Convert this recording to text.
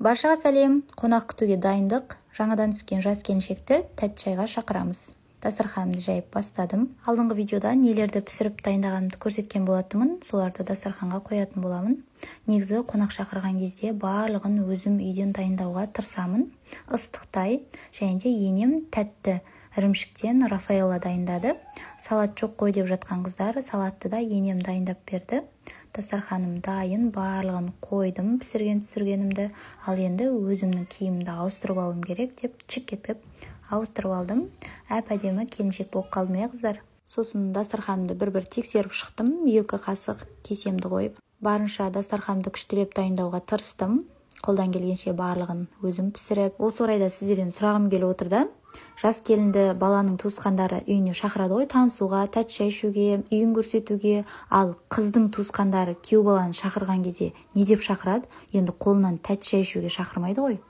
Баршаға сәлем, қонақ күтуге дайындық. Жаңадан түскен жас келіншекті тәтті шайға шақырамыз. Дастарханымды жайып бастадым. Алдыңғы видеода нелерді пісіріп дайындағанымды көрсеткен болатынмын. Соларды дастарханға қоятын боламын. Негізі қонақ шақырған кезде барлығын өзім үйден дайындауға тырысамын. Ыстықтай және де енем тәтті ірімшіктен Рафаэлла дайындады. Салат жоқ қой деп жатқан қыздар, салатты да енем дайындап берді. Дастарханым дайын, барлығын қойдым, пісірген түсіргенімді. Ал енді өзімнің киімімді ауыстырып алуым керек деп чик етіп ауыстырып алдым. Әп-әдемі келіншек болып қалдым қыздар. Сосын дастарханымды бір-бір тексеріп шықтым. 2 қасық кесемді қойып, барынша дастарханымды күштілеп дайындауға тырыстым. Қолдан келгенше барлығын өзім пісіріп. Осы орайда сіздерден сұрағым келіп отыр да. Жас келінді баланың туысқандары үйіне шақырады ғой, танысуға, тәтті шай ішуге, үйін көрсетуге. Ал қыздың туысқандары күйеу баланы шақырған кезде не деп шақырады? Енді қолынан тәтті шай ішуге шақырмайды ғой.